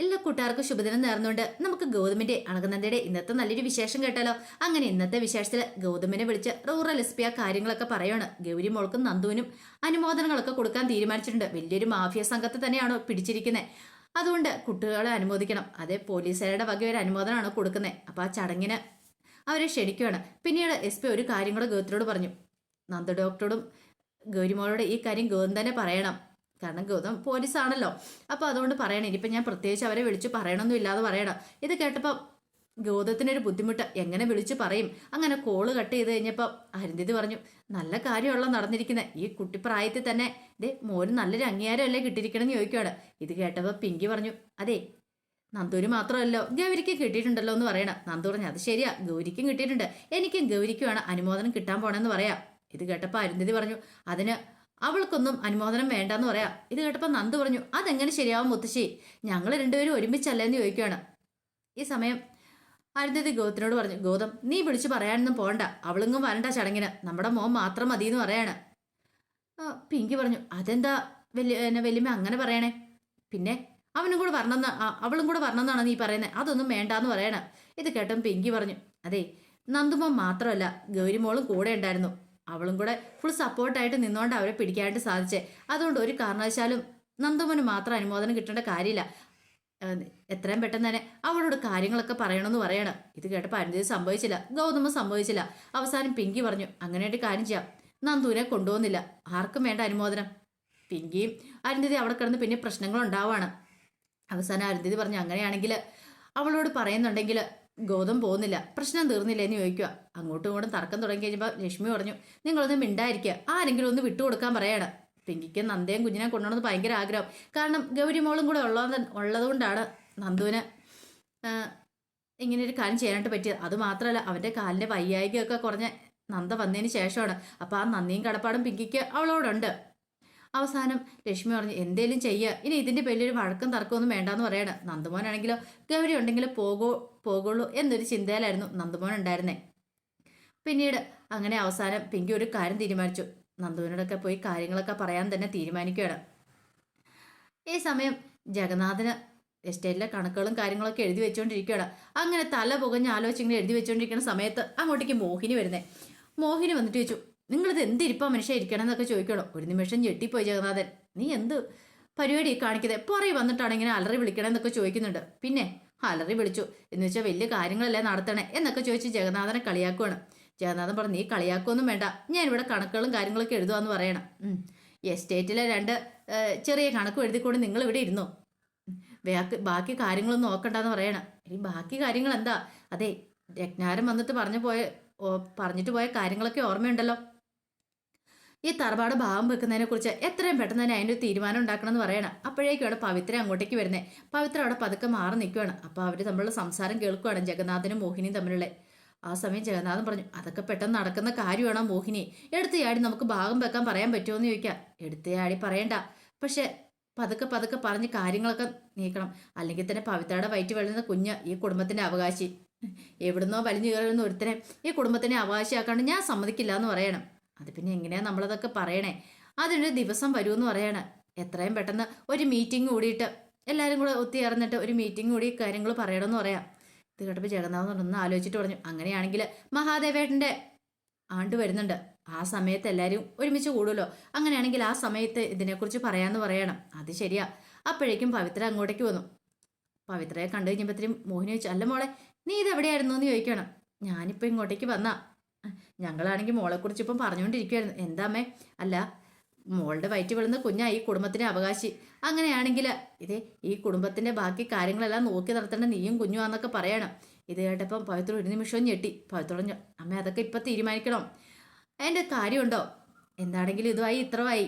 എല്ലാ കൂട്ടുകാർക്കും ശുഭദിനം നേർന്നുകൊണ്ട് നമുക്ക് ഗൗതമിന്റെ അണകനന്ദയുടെ ഇന്നത്തെ നല്ലൊരു വിശേഷം കേട്ടാലോ. അങ്ങനെ ഇന്നത്തെ വിശേഷത്തില് ഗൗതമിനെ വിളിച്ച് റൂറൽ എസ് പി ആ കാര്യങ്ങളൊക്കെ പറയാണ്. ഗൗരി മോൾക്കും നന്ദുവിനും അനുമോദനങ്ങളൊക്കെ കൊടുക്കാൻ തീരുമാനിച്ചിട്ടുണ്ട്. വലിയൊരു മാഫിയ സംഘത്തെ തന്നെയാണോ പിടിച്ചിരിക്കുന്നത്. അതുകൊണ്ട് കുട്ടികളെ അനുമോദിക്കണം. അതേ പോലീസുകാരുടെ വക ഒരു അനുമോദനമാണ് കൊടുക്കുന്നത്. അപ്പൊ ആ ചടങ്ങിന് അവരെ ക്ഷണിക്കുകയാണ്. പിന്നീട് എസ് പി ഒരു കാര്യം കൂടെ ഗൗതത്തിനോട് പറഞ്ഞു. നന്ദു ഡോക്ടറോടും ഗൗരിമോളോട് ഈ കാര്യം ഗൗതം തന്നെ പറയണം. കാരണം ഗൗതം പോലീസാണല്ലോ. അപ്പോൾ അതുകൊണ്ട് പറയണം. ഇനിയിപ്പോൾ ഞാൻ പ്രത്യേകിച്ച് അവരെ വിളിച്ച് പറയണമെന്നും ഇല്ലാതെ പറയണം. ഇത് കേട്ടപ്പോൾ ഗൗതത്തിനൊരു ബുദ്ധിമുട്ട്. എങ്ങനെ വിളിച്ചു പറയും? അങ്ങനെ കോള് കട്ട് ചെയ്ത് കഴിഞ്ഞപ്പോൾ അരുന്ധതി പറഞ്ഞു, നല്ല കാര്യമുള്ള നടന്നിരിക്കുന്നത്. ഈ കുട്ടിപ്രായത്തിൽ തന്നെ ഇതേ മോന് നല്ലൊരു അംഗീകാരമല്ലേ കിട്ടിയിരിക്കണമെന്ന് ചോദിക്കുകയാണ്. ഇത് കേട്ടപ്പോൾ പിങ്കി പറഞ്ഞു, അതെ നന്ദൂര് മാത്രമല്ലോ ഗൗരിക്ക് കിട്ടിയിട്ടുണ്ടല്ലോ എന്ന് പറയണം. നന്ദു പറഞ്ഞു, അത് ശരിയാ, ഗൗരിക്കും കിട്ടിയിട്ടുണ്ട്. എനിക്കും ഗൗരിക്കുമാണ് അനുമോദനം കിട്ടാൻ പോണെന്ന് പറയാം. ഇത് കേട്ടപ്പോൾ അരുന്ധതി പറഞ്ഞു, അതിന് അവൾക്കൊന്നും അനുമോദനം വേണ്ടെന്ന് പറയാം. ഇത് കേട്ടപ്പോൾ നന്ദു പറഞ്ഞു, അതെങ്ങനെ ശരിയാവും മുത്തശ്ശി, ഞങ്ങൾ രണ്ടുപേരും ഒരുമിച്ചല്ലേന്ന് ചോദിക്കുകയാണ്. ഈ സമയം അരുന്ധതി ഗൗതത്തിനോട് പറഞ്ഞു, ഗൗതം നീ വിളിച്ചു പറയാനൊന്നും പോകണ്ട, അവളിങ്ങും വരണ്ട ചടങ്ങിന്, നമ്മുടെ മോൻ മാത്രം മതി എന്ന് പറയാണ്. പിങ്കി പറഞ്ഞു, അതെന്താ വല്യമ്മ അങ്ങനെ പറയണേ? പിന്നെ അവളും കൂടെ വരണമെന്നാണ് നീ പറയുന്നത്, അതൊന്നും വേണ്ടാന്ന് പറയണ. ഇത് കേട്ടും പിങ്കി പറഞ്ഞു, അതെ നന്ദുമോൻ മാത്രമല്ല ഗൗരിമോളും കൂടെ ഉണ്ടായിരുന്നു. അവളും കൂടെ ഫുൾ സപ്പോർട്ടായിട്ട് നിന്നുകൊണ്ട് അവരെ പിടിക്കാനായിട്ട് സാധിച്ചേ. അതുകൊണ്ട് ഒരു കാരണവശാലും നന്ദുമോന് മാത്രം അനുമോദനം കിട്ടേണ്ട കാര്യമില്ല. എത്രയും പെട്ടെന്ന് തന്നെ അവളോട് കാര്യങ്ങളൊക്കെ പറയണമെന്ന് പറയണം. ഇത് കേട്ടപ്പോൾ അരുന്ധതി സംഭവിച്ചില്ല, ഗൗതമ സംഭവിച്ചില്ല. അവസാനം പിങ്കി പറഞ്ഞു, അങ്ങനെയായിട്ട് കാര്യം ചെയ്യാം, നന്ദുവിനെ കൊണ്ടുപോകുന്നില്ല, ആർക്കും വേണ്ട അനുമോദനം. പിങ്കിയും അരുന്ധതി അവിടെ കിടന്ന് പിന്നെ പ്രശ്നങ്ങളുണ്ടാവാണ്. അവസാനം അരുന്ധതി പറഞ്ഞു, അങ്ങനെയാണെങ്കിൽ അവളോട് പറയുന്നുണ്ടെങ്കിൽ ഗൗതം പോകുന്നില്ല, പ്രശ്നം തീർന്നില്ല എന്ന് ചോദിക്കുക. അങ്ങോട്ടും ഇങ്ങോട്ടും തർക്കം തുടങ്ങി കഴിഞ്ഞപ്പോൾ ലക്ഷ്മി പറഞ്ഞു, നിങ്ങളൊന്നും മിണ്ടായിരിക്കുക, ആരെങ്കിലും ഒന്ന് വിട്ടുകൊടുക്കാൻ പറയാണ്. പിങ്കിക്ക് നന്ദയും കുഞ്ഞിനെ കൊണ്ടുവന്നത് ഭയങ്കര ആഗ്രഹം. കാരണം ഗൗരിമോളും കൂടെ ഉള്ളതുകൊണ്ടാണ് നന്ദുവിന് ഇങ്ങനെ ഒരു കാര്യം ചെയ്യാനായിട്ട് പറ്റിയത്. അതുമാത്രമല്ല അവൻ്റെ കാലിൻ്റെ വയ്യായികയൊക്കെ കുറഞ്ഞ നന്ദ വന്നതിന് ശേഷമാണ്. അപ്പോൾ ആ നന്ദിയും കടപ്പാടും പിങ്കിക്ക് അവളോടുണ്ട്. അവസാനം ലക്ഷ്മി പറഞ്ഞു, എന്തേലും ചെയ്യുക, ഇനി ഇതിൻ്റെ പേരിലൊരു വഴക്കം തർക്കമൊന്നും വേണ്ടാന്ന് പറയണം. നന്ദുമോനാണെങ്കിലോ ഗൗരി ഉണ്ടെങ്കിൽ പോകുള്ളൂ എന്നൊരു ചിന്തയിലായിരുന്നു നന്ദുമോൻ ഉണ്ടായിരുന്നേ. പിന്നീട് അങ്ങനെ അവസാനം പിങ്കി ഒരു കാര്യം തീരുമാനിച്ചു. നന്ദുവിനോടൊക്കെ പോയി കാര്യങ്ങളൊക്കെ പറയാൻ തന്നെ തീരുമാനിക്കുകയാണ്. ഈ സമയം ജഗന്നാഥന് എസ്റ്റേറ്റിലെ കണക്കുകളും കാര്യങ്ങളൊക്കെ എഴുതി വെച്ചുകൊണ്ടിരിക്കുകയാണ്. അങ്ങനെ തല പുകഞ്ഞ് ആലോചിച്ചിങ്ങനെ എഴുതി വെച്ചുകൊണ്ടിരിക്കുന്ന സമയത്ത് അങ്ങോട്ടേക്ക് മോഹിനി വരുന്നേ. മോഹിനി വന്നിട്ട് ചോദിച്ചു, നിങ്ങളിത് എന്തിരിപ്പാ മനുഷ്യ ഇരിക്കണം എന്നൊക്കെ ചോദിക്കണം. ഒരു നിമിഷം ഞെട്ടിപ്പോയി ജഗന്നാഥൻ. നീ എന്ത് പരിപാടി കാണിക്കുന്നത്? പുറകെ വന്നിട്ടാണ് ഇങ്ങനെ അലറി വിളിക്കണം എന്നൊക്കെ ചോദിക്കുന്നുണ്ട്. പിന്നെ അലറി വിളിച്ചു എന്ന് വെച്ചാൽ വലിയ കാര്യങ്ങളല്ലേ നടത്തണേ എന്നൊക്കെ ചോദിച്ച് ജഗന്നാഥനെ കളിയാക്കുവാണ്. ജഗന്നാഥൻ പറഞ്ഞു, നീ കളിയാക്കുമൊന്നും വേണ്ട, ഞാനിവിടെ കണക്കുകളും കാര്യങ്ങളൊക്കെ എഴുതുവാന്ന് പറയണം. എസ്റ്റേറ്റിലെ 2 ചെറിയ കണക്കും എഴുതിക്കൊണ്ട് നിങ്ങൾ ഇവിടെ ഇരുന്നു, ബാക്കി കാര്യങ്ങളൊന്നും നോക്കണ്ടെന്ന് പറയണം. ഇനി ബാക്കി കാര്യങ്ങൾ എന്താ? അതെ രത്നാരം വന്നിട്ട് പറഞ്ഞിട്ട് പോയ കാര്യങ്ങളൊക്കെ ഓർമ്മയുണ്ടല്ലോ. ഈ തറവാട് ഭാവം വെക്കുന്നതിനെ കുറിച്ച് എത്രയും പെട്ടെന്ന് തന്നെ അതിൻ്റെ ഒരു തീരുമാനം ഉണ്ടാക്കണം എന്ന് പറയണം. അപ്പോഴേക്കാണ് പവിത്ര അങ്ങോട്ടേക്ക് വരുന്നത്. പവിത്ര അവിടെ പതുക്കെ മാറി നിൽക്കുകയാണ്. അപ്പോൾ അവർ തമ്മിലുള്ള സംസാരം കേൾക്കുകയാണ്, ജഗന്നാഥനും മോഹിനിയും തമ്മിലുള്ള. ആ സമയം ജഗന്നാഥൻ പറഞ്ഞു, അതൊക്കെ പെട്ടെന്ന് നടക്കുന്ന കാര്യമാണോ മോഹിനി? എടുത്തയാടി നമുക്ക് ഭാഗം വെക്കാൻ പറയാൻ പറ്റുമോ എന്ന് ചോദിക്കാം. എടുത്തയാടി പറയണ്ട, പക്ഷെ പതുക്കെ പതുക്കെ പറഞ്ഞ് കാര്യങ്ങളൊക്കെ നീക്കണം. അല്ലെങ്കിൽ തന്നെ പവിത്രയുടെ വയറ്റ് വളരുന്ന കുഞ്ഞ് ഈ കുടുംബത്തിൻ്റെ അവകാശി. എവിടുന്നോ വലിഞ്ഞു കയറുന്ന ഒരുത്തനെ ഈ കുടുംബത്തിനെ അവകാശിയാക്കാണ്ട് ഞാൻ സമ്മതിക്കില്ല എന്ന് പറയണം. അത് പിന്നെ എങ്ങനെയാ നമ്മളതൊക്കെ പറയണേ? അതിനൊരു ദിവസം വരുമെന്ന് പറയണം. എത്രയും പെട്ടെന്ന് ഒരു മീറ്റിംഗ് കൂടിയിട്ട് എല്ലാവരും കൂടെ ഒത്തുചേർന്നിട്ട് ഒരു മീറ്റിംഗ് കൂടി കാര്യങ്ങൾ പറയണമെന്ന് പറയാം. ഇത് കേട്ടപ്പോൾ ജഗന്നാഥൻ ഒന്ന് ആലോചിച്ചിട്ട് പറഞ്ഞു, അങ്ങനെയാണെങ്കിൽ മഹാദേവേട്ടൻ്റെ ആണ്ട് വരുന്നുണ്ട്, ആ സമയത്ത് എല്ലാവരും ഒരുമിച്ച് കൂടുമല്ലോ, അങ്ങനെയാണെങ്കിൽ ആ സമയത്ത് ഇതിനെക്കുറിച്ച് പറയാമെന്ന് പറയണം. അത് ശരിയാ. അപ്പോഴേക്കും പവിത്ര അങ്ങോട്ടേക്ക് വന്നു. പവിത്രയെ കണ്ടു കഴിഞ്ഞപ്പോഴത്തേക്കും മോഹിനി ചോദിച്ചു, അല്ല മോളെ നീ ഇതെവിടെയായിരുന്നു എന്ന് ചോദിക്കണം. ഞാനിപ്പോൾ ഇങ്ങോട്ടേക്ക് വന്നാ, ഞങ്ങളാണെങ്കിൽ മോളെക്കുറിച്ച് ഇപ്പം പറഞ്ഞുകൊണ്ടിരിക്കുവായിരുന്നു. എന്താമ്മേ? അല്ല മോളുടെ വയറ്റ് വീഴുന്ന കുഞ്ഞാ ഈ കുടുംബത്തിൻ്റെ അവകാശി. അങ്ങനെയാണെങ്കിൽ ഇതേ ഈ കുടുംബത്തിൻ്റെ ബാക്കി കാര്യങ്ങളെല്ലാം നോക്കി നടത്തേണ്ട നീയും കുഞ്ഞുവാന്നൊക്കെ പറയണം. ഇത് കേട്ടപ്പം പവിത്ര ഒരു നിമിഷവും ഞെട്ടി. പവിത്ര പറഞ്ഞു, അമ്മ അതൊക്കെ ഇപ്പം തീരുമാനിക്കണം, അതിൻ്റെ കാര്യമുണ്ടോ? എന്താണെങ്കിലും ഇതുമായി ഇത്രവായി,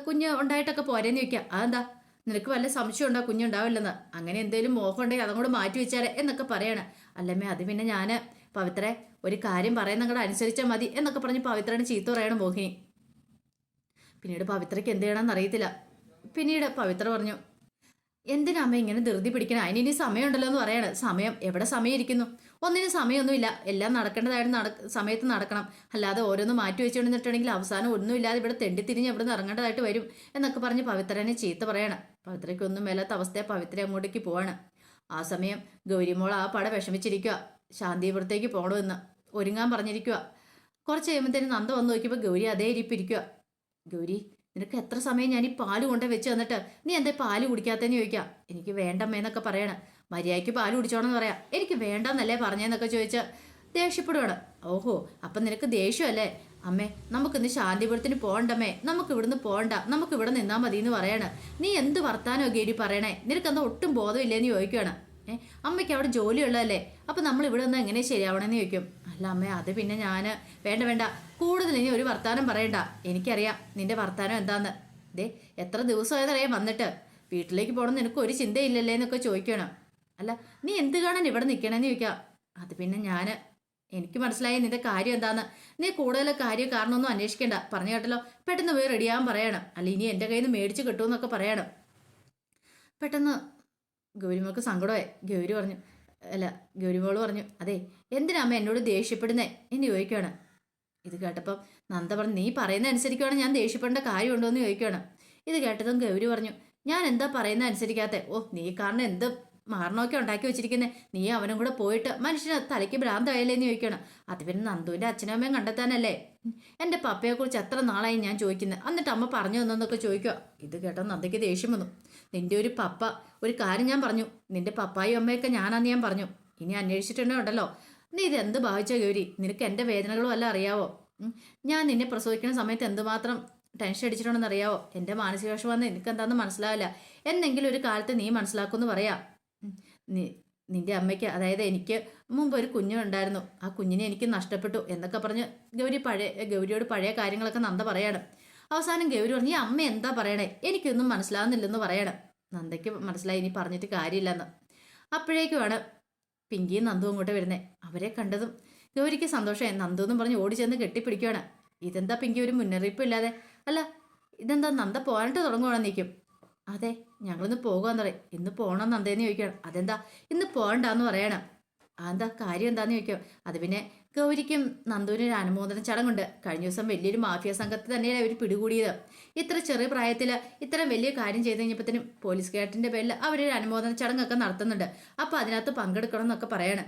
കുഞ്ഞ് ഉണ്ടായിട്ടൊക്കെ പോരേന്ന് ചോദിക്കാം. അതെന്താ നിനക്ക് വല്ല സംശയം ഉണ്ടോ കുഞ്ഞുണ്ടാവില്ലെന്ന്? അങ്ങനെ എന്തെങ്കിലും മോഹം ഉണ്ടെങ്കിൽ അതും കൂടെ മാറ്റി വെച്ചാലേ എന്നൊക്കെ പറയണം. അല്ലമ്മേ അത് പിന്നെ ഞാൻ പവിത്രയെ ഒരു കാര്യം പറയുന്ന അങ്ങോട്ട് അനുസരിച്ചാൽ മതി എന്നൊക്കെ പറഞ്ഞ് പവിത്രനെ ചീത്ത പറയണം മോഹിനി. പിന്നീട് പവിത്രയ്ക്ക് എന്ത് ചെയ്യണമെന്ന് അറിയത്തില്ല. പിന്നീട് പവിത്ര പറഞ്ഞു, എന്തിനാ അമ്മ ഇങ്ങനെ ധൃതി പിടിക്കണം? അതിനി സമയമുണ്ടല്ലോ എന്ന് പറയണം. സമയം എവിടെ സമയം ഇരിക്കുന്നു? ഒന്നിനും സമയമൊന്നുമില്ല, എല്ലാം നടക്കേണ്ടതായിട്ട് സമയത്ത് നടക്കണം. അല്ലാതെ ഓരോന്ന് മാറ്റി വെച്ചുകൊണ്ടിട്ടുണ്ടെങ്കിൽ അവസാനം ഒന്നുമില്ലാതെ ഇവിടെ തെണ്ടിത്തിരിഞ്ഞ് ഇവിടെ നിന്ന് ഇറങ്ങേണ്ടതായിട്ട് വരും എന്നൊക്കെ പറഞ്ഞ് പവിത്രനെ ചീത്ത പറയണം. പവിത്രയ്ക്കൊന്നും മേലാത്ത അവസ്ഥയെ പവിത്ര അങ്ങോട്ടേക്ക് പോവാണ്. ആ സമയം ഗൗരിമോൾ ആ പട വിഷമിച്ചിരിക്കുക. ശാന്തിപുരത്തേക്ക് പോകണമെന്ന് ഒരുങ്ങാൻ പറഞ്ഞിരിക്കുക. കുറച്ച് കഴിയുമ്പോഴത്തേന് നന്ദ വന്ന് നോക്കിയപ്പോൾ ഗൗരി അതേ ഇരിപ്പിരിക്കുക. ഗൗരി, നിനക്ക് എത്ര സമയം ഞാൻ ഈ പാല് കൊണ്ട് വെച്ച് തന്നിട്ട് നീ എന്താ പാല് കുടിക്കാത്തതെന്ന് ചോദിക്കാം. എനിക്ക് വേണ്ടമ്മേന്നൊക്കെ പറയണം. മര്യാദയ്ക്ക് പാല് കുടിച്ചോണെന്ന് പറയാം. എനിക്ക് വേണ്ടെന്നല്ലേ പറഞ്ഞേന്നൊക്കെ ചോദിച്ച് ദേഷ്യപ്പെടുവാണ്. ഓഹോ, അപ്പം നിനക്ക് ദേഷ്യമല്ലേ? അമ്മേ, നമുക്കിന്ന് ശാന്തിപുരത്തിന് പോകണ്ടമ്മേ, നമുക്ക് ഇവിടുന്ന് പോകണ്ട, നമുക്ക് ഇവിടെ നിന്നാൽ മതി എന്ന് പറയാണ്. നീ എന്ത് വർത്താനോ ഗേരി പറയണേ? നിനക്കെന്താ ഒട്ടും ബോധമില്ലേന്ന് ചോദിക്കുകയാണ്. അമ്മയ്ക്ക് അവിടെ ജോലിയുള്ളതല്ലേ, അപ്പം നമ്മൾ ഇവിടെ നിന്ന് എങ്ങനെ ശരിയാവണമെന്ന് ചോദിക്കും. അല്ല അമ്മേ, അത് പിന്നെ ഞാൻ വേണ്ട വേണ്ട, കൂടുതൽ ഇനി ഒരു വർത്താനം പറയണ്ട. എനിക്കറിയാം നിന്റെ വർത്താനം എന്താന്ന്. എത്ര ദിവസമായതറിയാം വന്നിട്ട്. വീട്ടിലേക്ക് പോകണം നിനക്ക് ഒരു ചിന്തയില്ലല്ലേ എന്നൊക്കെ ചോദിക്കണം. അല്ല, നീ എന്ത് കാണാൻ ഇവിടെ നിൽക്കണമെന്ന് ചോദിക്കാം. അത് പിന്നെ എനിക്ക് മനസ്സിലായി നിന്റെ കാര്യം എന്താന്ന്. നീ കൂടുതൽ കാര്യം കാരണമൊന്നും അന്വേഷിക്കേണ്ട, പറഞ്ഞു കേട്ടല്ലോ. പെട്ടെന്ന് പോയി റെഡിയാകാൻ പറയണം, അല്ല ഇനി എൻ്റെ കയ്യിൽ നിന്ന് മേടിച്ച് കിട്ടുമെന്നൊക്കെ പറയണം. പെട്ടെന്ന് ഗൗരിമോൾക്ക് സങ്കടമായി. ഗൗരിമോള് പറഞ്ഞു, അതെ എന്തിനാ അമ്മ എന്നോട് ദേഷ്യപ്പെടുന്നേ എന്ന് ചോദിക്കുകയാണ്. ഇത് കേട്ടപ്പം നന്ദ പറഞ്ഞു, നീ പറയുന്ന അനുസരിക്കുകയാണ് ഞാൻ ദേഷ്യപ്പെടേണ്ട കാര്യമുണ്ടോ എന്ന് ചോദിക്കുകയാണ്. ഇത് കേട്ടതും ഗൗരി പറഞ്ഞു, ഞാൻ എന്താ പറയുന്ന അനുസരിക്കാത്ത? ഓ, നീ കാരണം എന്ത് മാറണമൊക്കെ ഉണ്ടാക്കി വെച്ചിരിക്കുന്നേ. നീ അവനും കൂടെ പോയിട്ട് മനുഷ്യന് തലയ്ക്ക് ഭ്രാന്തായല്ലേന്ന് ചോദിക്കണം. അത് പിന്നെ നന്ദുവിൻ്റെ അച്ഛനും അമ്മയും കണ്ടെത്താനല്ലേ. എൻ്റെ പപ്പയെക്കുറിച്ച് എത്ര നാളായി ഞാൻ ചോദിക്കുന്നത്, എന്നിട്ട് അമ്മ പറഞ്ഞു തന്നൊക്കെ ചോദിക്കുക. ഇത് കേട്ടോ നന്ദയ്ക്ക് ദേഷ്യം വന്നു. നിന്റെ ഒരു പപ്പ, ഒരു കാര്യം ഞാൻ പറഞ്ഞു, നിന്റെ പപ്പായും അമ്മയൊക്കെ ഞാനാന്ന് ഞാൻ പറഞ്ഞു. ഇനി അന്വേഷിച്ചിട്ടുണ്ടല്ലോ. നീ ഇത് എന്ത് ഭാവിച്ച ഗൗരി? നിനക്ക് എൻ്റെ വേദനകളും എല്ലാം അറിയാവോ? ഞാൻ നിന്നെ പ്രസവിക്കുന്ന സമയത്ത് എന്തുമാത്രം ടെൻഷൻ അടിച്ചിട്ടുണ്ടെന്ന് അറിയാവോ? എൻ്റെ മാനസികവിഷമം എനിക്ക് എന്താണെന്ന് മനസ്സിലാവില്ല. എന്നെങ്കിലും ഒരു കാലത്ത് നീ മനസ്സിലാക്കുമെന്ന് പറയാം. നിന്റെ അമ്മയ്ക്ക്, അതായത് എനിക്ക് മുമ്പ് ഒരു കുഞ്ഞുണ്ടായിരുന്നു, ആ കുഞ്ഞിനെ എനിക്ക് നഷ്ടപ്പെട്ടു എന്നൊക്കെ പറഞ്ഞ് ഗൗരിയോട് പഴയ കാര്യങ്ങളൊക്കെ നന്ദ പറയാണ്. അവസാനം ഗൗരി പറഞ്ഞു, ഈ അമ്മ എന്താ പറയണേ? എനിക്കൊന്നും മനസ്സിലാവുന്നില്ലെന്ന് പറയണം. നന്ദയ്ക്ക് മനസ്സിലായി ഇനി പറഞ്ഞിട്ട് കാര്യമില്ലെന്ന്. അപ്പോഴേക്കുമാണ് പിങ്കിയും നന്ദുവും അങ്ങോട്ട് വരുന്നത്. അവരെ കണ്ടതും ഗൗരിക്ക് സന്തോഷമായി. നന്ദു എന്നും പറഞ്ഞ് ഓടി ചെന്ന് കെട്ടിപ്പിടിക്കുകയാണ്. ഇതെന്താ പിങ്കി ഒരു മുന്നറിയിപ്പ് ഇല്ലാതെ? അല്ല, ഇതെന്താ നന്ദ പോകാനായിട്ട് തുടങ്ങുവാണെന്ന് നിൽക്കും. അതെ, ഞങ്ങളിന്ന് പോകുമെന്ന് പറയും. ഇന്ന് പോകണം നന്ദേന്ന് ചോദിക്കണം. അതെന്താ ഇന്ന് പോകണ്ടെന്ന് പറയണം. അതെന്താ കാര്യം എന്താന്ന് ചോദിക്കും. അത് പിന്നെ ഗൗരിക്കും നന്ദുവിന് ഒരു അനുമോദന ചടങ്ങുണ്ട്. കഴിഞ്ഞ ദിവസം വലിയൊരു മാഫിയ സംഘത്തെ തന്നെയാണ് അവർ പിടികൂടിയത്. ഇത്ര ചെറിയ പ്രായത്തിൽ ഇത്ര വലിയ കാര്യം ചെയ്ത് കഴിഞ്ഞപ്പോഴത്തേനും പോലീസ് കേട്ടിന്റെ പേരിൽ അവരൊരു അനുമോദന ചടങ്ങൊക്കെ നടത്തുന്നുണ്ട്. അപ്പോൾ അതിനകത്ത് പങ്കെടുക്കണം എന്നൊക്കെ പറയണം.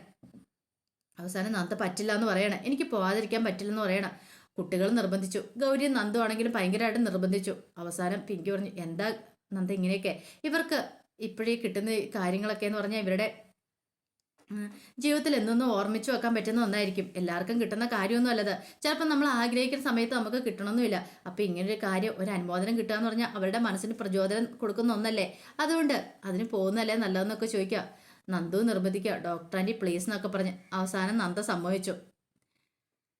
അവസാനം നന്ദ പറ്റില്ല എന്ന് പറയണം. എനിക്ക് പോകാതിരിക്കാൻ പറ്റില്ലെന്ന് പറയണം. കുട്ടികൾ നിർബന്ധിച്ചു. ഗൗരിയും നന്ദു ആണെങ്കിലും ഭയങ്കരമായിട്ട് നിർബന്ധിച്ചു. അവസാനം പിങ്കി പറഞ്ഞു, എന്താ നന്ദ ഇങ്ങനെയൊക്കെ? ഇവർക്ക് ഇപ്പോഴേ കിട്ടുന്ന കാര്യങ്ങളൊക്കെ എന്ന് പറഞ്ഞാൽ ഇവരുടെ ജീവിതത്തിൽ എന്നൊന്നും ഓർമ്മിച്ചു വെക്കാൻ പറ്റുന്ന ഒന്നായിരിക്കും. എല്ലാവർക്കും കിട്ടുന്ന കാര്യമൊന്നും അല്ലത്. ചിലപ്പോൾ നമ്മൾ ആഗ്രഹിക്കുന്ന സമയത്ത് നമുക്ക് കിട്ടണമെന്നില്ല. അപ്പം ഇങ്ങനൊരു കാര്യം, ഒരു അനുമോദനം കിട്ടുക എന്ന് പറഞ്ഞാൽ അവരുടെ മനസ്സിന് പ്രചോദനം കൊടുക്കുന്ന ഒന്നല്ലേ. അതുകൊണ്ട് അതിന് പോകുന്നല്ലേ നല്ലതെന്നൊക്കെ ചോദിക്കുക. നന്ദു നിർബന്ധിക്കുക, ഡോക്ടർ ആൻറ്റി പ്ലീസ് എന്നൊക്കെ പറഞ്ഞ് അവസാനം നന്ദ സമ്മതിച്ചു.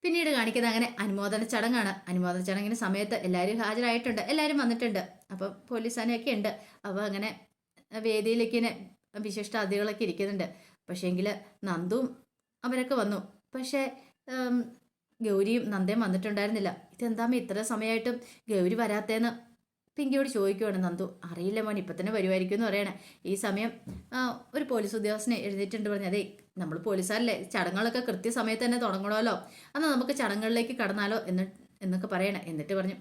പിന്നീട് കാണിക്കുന്നത് അങ്ങനെ അനുമോദന ചടങ്ങാണ്. അനുമോദന ചടങ്ങിന് സമയത്ത് എല്ലാവരും ഹാജരായിട്ടുണ്ട്, എല്ലാവരും വന്നിട്ടുണ്ട്. അപ്പം പോലീസാനൊക്കെ ഉണ്ട്. അപ്പോൾ അങ്ങനെ വേദിയിലേക്ക് വിശിഷ്ട അതിഥികളൊക്കെ ഇരിക്കുന്നുണ്ട്. പക്ഷേങ്കിൽ നന്ദുവും അവരൊക്കെ വന്നു. പക്ഷേ ഗൗരിയും നന്ദയും വന്നിട്ടുണ്ടായിരുന്നില്ല. ഇതെന്താമേ ഇത്ര സമയമായിട്ടും ഗൗരി വരാത്തേന്ന് പിങ്കിയോട് ചോദിക്കുവാണ്. നന്ദു, അറിയില്ല മോൻ, ഇപ്പം തന്നെ വരുമായിരിക്കും എന്ന് പറയണേ. ഈ സമയം ഒരു പോലീസ് ഉദ്യോഗസ്ഥനെ എഴുതിയിട്ടുണ്ട്. പറഞ്ഞു, അതേ നമ്മൾ പോലീസുകാരല്ലേ, ചടങ്ങുകളൊക്കെ കൃത്യസമയത്ത് തന്നെ തുടങ്ങണമല്ലോ, എന്നാൽ നമുക്ക് ചടങ്ങുകളിലേക്ക് കടന്നാലോ എന്നൊക്കെ പറയണേ. എന്നിട്ട് പറഞ്ഞു,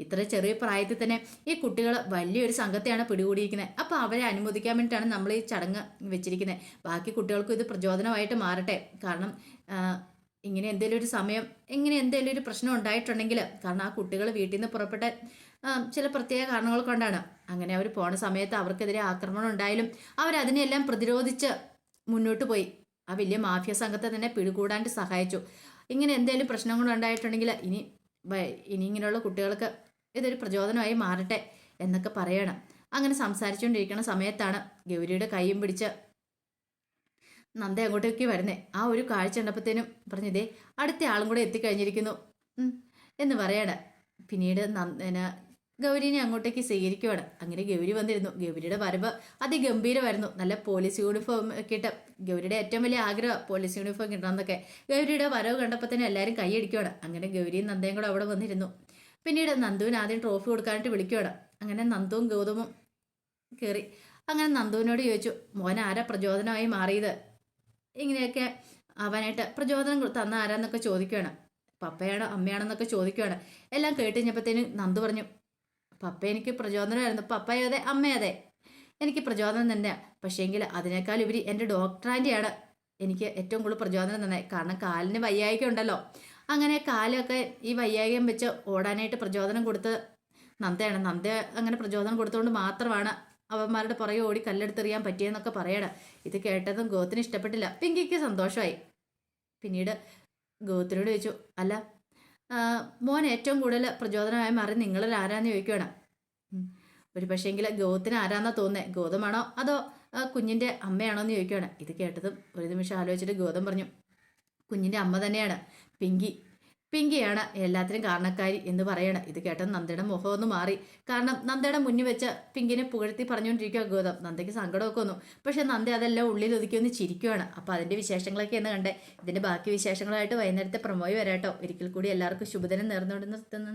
ഇത്ര ചെറിയ പ്രായത്തിൽ തന്നെ ഈ കുട്ടികൾ വലിയൊരു സംഘത്തെയാണ് പിടികൂടിയിരിക്കുന്നത്. അപ്പോൾ അവരെ അനുമോദിക്കാൻ വേണ്ടിയിട്ടാണ് നമ്മൾ ഈ ചടങ്ങ് വെച്ചിരിക്കുന്നത്. ബാക്കി കുട്ടികൾക്കും ഇത് പ്രചോദനമായിട്ട് മാറട്ടെ. കാരണം ഇങ്ങനെ എന്തെങ്കിലും ഒരു സമയം, ഇങ്ങനെ എന്തെങ്കിലും ഒരു പ്രശ്നം ഉണ്ടായിട്ടുണ്ടെങ്കിൽ, കാരണം ആ കുട്ടികൾ വീട്ടിൽ നിന്ന് പുറപ്പെട്ട ചില പ്രത്യേക കാരണങ്ങൾ കൊണ്ടാണ്. അങ്ങനെ അവർ പോണ സമയത്ത് അവർക്കെതിരെ ആക്രമണം ഉണ്ടായാലും അവരതിനെല്ലാം പ്രതിരോധിച്ച് മുന്നോട്ട് പോയി ആ വലിയ മാഫിയ സംഘത്തെ തന്നെ പിടികൂടാണ്ട് സഹായിച്ചു. ഇങ്ങനെ എന്തെങ്കിലും പ്രശ്നങ്ങൾ ഉണ്ടായിട്ടുണ്ടെങ്കിൽ ഇനി ഇങ്ങനെയുള്ള കുട്ടികൾക്ക് ഇതൊരു പ്രചോദനമായി മാറട്ടെ എന്നൊക്കെ പറയണം. അങ്ങനെ സംസാരിച്ചുകൊണ്ടിരിക്കുന്ന സമയത്താണ് ഗൗരിയുടെ കൈയും പിടിച്ച് നന്ദ അങ്ങോട്ടേക്ക് വരുന്നേ. ആ ഒരു കാഴ്ച കണ്ടപ്പോഴത്തേനും പറഞ്ഞു, അടുത്ത ആളും കൂടെ എത്തിക്കഴിഞ്ഞിരിക്കുന്നു എന്ന് പറയണ. പിന്നീട് ഗൗരിനെ അങ്ങോട്ടേക്ക് സ്വീകരിക്കുവാണ്. അങ്ങനെ ഗൗരി വന്നിരുന്നു. ഗൗരിയുടെ വരവ് അതിഗംഭീരമായിരുന്നു. നല്ല പോലീസ് യൂണിഫോം ഒക്കെ ഇട്ട്, ഗൗരിയുടെ ഏറ്റവും വലിയ ആഗ്രഹം പോലീസ് യൂണിഫോം കിട്ടണമെന്നൊക്കെ. ഗൗരിയുടെ വരവ് കണ്ടപ്പോൾ തന്നെ എല്ലാവരും കൈയടിക്കുവാണ്. അങ്ങനെ ഗൗരിയും നന്ദയും കൂടെ അവിടെ വന്നിരുന്നു. പിന്നീട് നന്ദുവിന് ആദ്യം ട്രോഫി കൊടുക്കാനായിട്ട് വിളിക്കുവാണ്. അങ്ങനെ നന്ദുവും ഗൗതമും കയറി. അങ്ങനെ നന്ദുവിനോട് ചോദിച്ചു, മോൻ ആരാ പ്രചോദനമായി മാറിയത്? ഇങ്ങനെയൊക്കെ അവനായിട്ട് പ്രചോദനം തന്ന ആരാന്നൊക്കെ ചോദിക്കുകയാണ്. പപ്പയാണോ അമ്മയാണെന്നൊക്കെ ചോദിക്കുകയാണ്. എല്ലാം കേട്ട് കഴിഞ്ഞപ്പോഴത്തേനും നന്ദു പറഞ്ഞു, പപ്പ എനിക്ക് പ്രചോദനമായിരുന്നു. പപ്പയോ അതെ, അമ്മയതെ. എനിക്ക് പ്രചോദനം തന്നെയാണ്. പക്ഷേങ്കിൽ അതിനേക്കാൾ ഉപരി എൻ്റെ ഡോക്ടറാൻ്റെയാണ് എനിക്ക് ഏറ്റവും കൂടുതൽ പ്രചോദനം തന്നെ. കാരണം കാലിന് വയ്യായിക ഉണ്ടല്ലോ. അങ്ങനെ കാലൊക്കെ ഈ വയ്യായികം വെച്ച് ഓടാനായിട്ട് പ്രചോദനം കൊടുത്ത് നന്ദയാണ്. നന്ദ അങ്ങനെ പ്രചോദനം കൊടുത്തുകൊണ്ട് മാത്രമാണ് അവന്മാരുടെ പുറകെ ഓടി കല്ലെടുത്തെറിയാൻ പറ്റിയെന്നൊക്കെ പറയണം. ഇത് കേട്ടതും ഗോത്തിന് ഇഷ്ടപ്പെട്ടില്ല. പിങ്കിക്ക് സന്തോഷമായി. പിന്നീട് ഗോത്തിനോട് ചോദിച്ചു, അല്ല മോൻ ഏറ്റവും കൂടുതൽ പ്രചോദനമായി മാറി നിങ്ങളിൽ ആരാന്ന് ചോദിക്കുകയാണ്. ഒരു പക്ഷേങ്കിൽ ഗോത്തിന് ആരാന്നാ തോന്നുന്നത്, ഗോതമാണോ അതോ കുഞ്ഞിൻ്റെ അമ്മയാണോ എന്ന് ചോദിക്കുകയാണ്. ഇത് കേട്ടതും ഒരു നിമിഷം ആലോചിച്ചിട്ട് ഗോതം പറഞ്ഞു, കുഞ്ഞിൻ്റെ അമ്മ തന്നെയാണ്, പിങ്കിയാണ് എല്ലാത്തിനും കാരണക്കാരി എന്ന് പറയണം. ഇത് കേട്ടത് നന്ദയുടെ മുഖം ഒന്ന് മാറി. കാരണം നന്ദയുടെ മുന്നിൽ വെച്ച് പിങ്കിനെ പുകഴ്ത്തി പറഞ്ഞുകൊണ്ടിരിക്കുക ഗോതം. നന്ദയ്ക്ക് സങ്കടമൊക്കെ വന്നു. പക്ഷെ നന്ദ അതെല്ലാം ഉള്ളിൽ ഒതുക്കി ഒന്ന് ചിരിക്കുകയാണ്. അപ്പോൾ അതിൻ്റെ വിശേഷങ്ങളൊക്കെ എന്ന് കണ്ടേ. ഇതിൻ്റെ ബാക്കി വിശേഷങ്ങളായിട്ട് വൈകുന്നേരത്തെ പ്രമോയി വരാട്ടോ. ഒരിക്കൽ കൂടി എല്ലാവർക്കും ശുഭദിനം നേർന്നുകൊണ്ട് നിർത്തുന്നു.